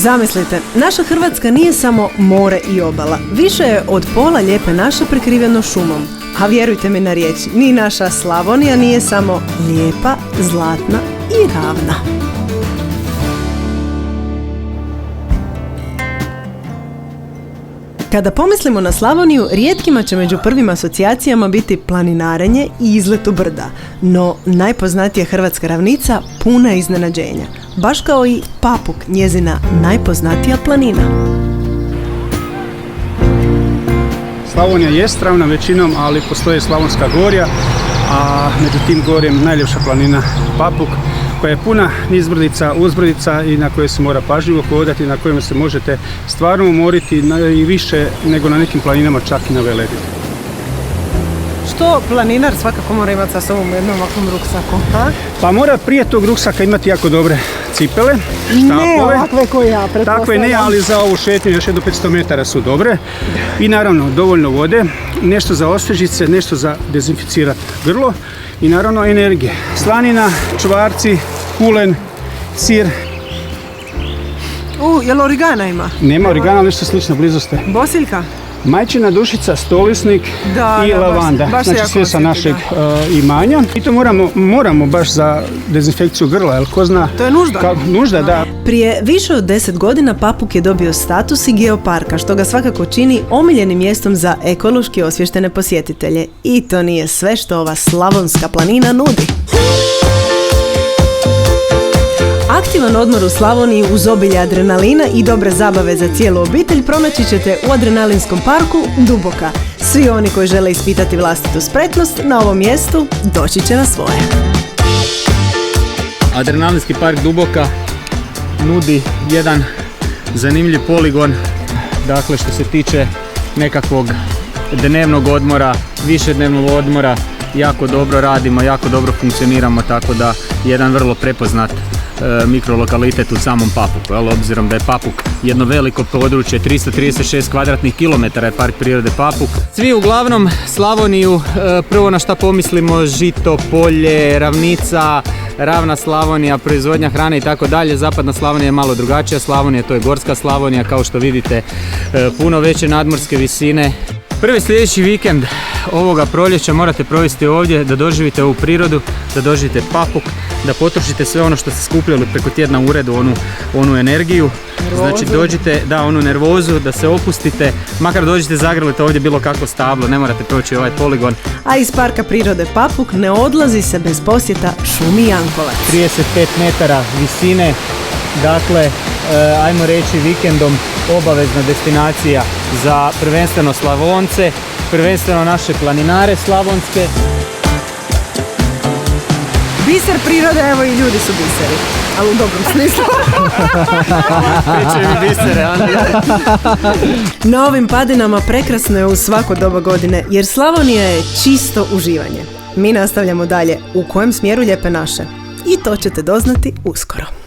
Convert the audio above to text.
Zamislite, naša Hrvatska nije samo more i obala. Više je od pola Lijepe naše prekriveno šumom. A vjerujte mi na riječ, ni naša Slavonija nije samo lijepa, zlatna i ravna. Kada pomislimo na Slavoniju, rijetkima će među prvim asocijacijama biti planinarenje i izlet u brda. No, najpoznatija hrvatska ravnica puna je iznenađenja. Baš kao i Papuk, njezina najpoznatija planina. Slavonija jest ravna većinom, ali postoje Slavonska gorja, a među tim gorjem najljepša planina Papuk, koja je puna nizbrdica, uzbrdica i na kojoj se mora pažljivo hodati, na kojima se možete stvarno umoriti i više nego na nekim planinama, čak i na Velebit. Što planinar svakako mora imati sa sobom u jednom ovakvom ruksaku? Ha? Pa mora prije tog ruksaka imati jako dobre cipele, štapove. Ne ovakve koje ja pretpostavljam. Takve ne, ali za ovu šetnju još do 500 metara su dobre. I naravno dovoljno vode, nešto za osvježice, nešto za dezinficirati grlo i naravno energije. Slanina, čvarci, kulen, sir. Jel origana ima? Nema origana, ali nešto slično, blizu ste. Bosiljka? Majčina dušica, stolisnik i lavanda. Baš znači sve sa našeg imanja. I to moramo baš za dezinfekciju grla, jer ko zna... To je nužda. Nužda, da. Prije više od 10 godina Papuk je dobio status i geoparka, što ga svakako čini omiljenim mjestom za ekološki osviještene posjetitelje. I to nije sve što ova slavonska planina nudi. Aktivan odmor u Slavoniji uz obilje adrenalina i dobre zabave za cijelu obitelj pronaći ćete u adrenalinskom parku Duboka. Svi oni koji žele ispitati vlastitu spretnost na ovom mjestu doći će na svoje. Adrenalinski park Duboka nudi jedan zanimljiv poligon, dakle što se tiče nekakvog dnevnog odmora, višednevnog odmora, jako dobro radimo, jako dobro funkcioniramo, tako da jedan vrlo prepoznat mikrolokalitet u samom Papuku, obzirom da je Papuk jedno veliko područje, 336 kvadratnih kilometara je park prirode Papuk. Svi uglavnom Slavoniju, prvo na šta pomislimo, žito, polje, ravnica, ravna Slavonija, proizvodnja hrane i tako dalje. Zapadna Slavonija je malo drugačija Slavonija, to je gorska Slavonija, kao što vidite puno veće nadmorske visine. Prvi sljedeći vikend ovoga proljeća morate provesti ovdje, da doživite ovu prirodu, da doživite Papuk, da potrošite sve ono što ste skupljali preko tjedna u uredu, onu energiju. Znači dođite, onu nervozu, da se opustite, makar dođite zagrlite ovdje bilo kakvo stablo, ne morate proći ovaj poligon. A iz parka prirode Papuk ne odlazi se bez posjeta šumi Jankovac. 35 metara visine, dakle, ajmo reći vikendom obavezna destinacija za prvenstveno Slavonce, prvenstveno naše planinare slavonske. Biser prirode, evo i ljudi su biseri, ali u dobrom smislu. Pričaju mi bisere, Na ovim padinama prekrasno je u svako doba godine, jer Slavonija je čisto uživanje. Mi nastavljamo dalje u kojem smjeru Lijepe naše. I to ćete doznati uskoro.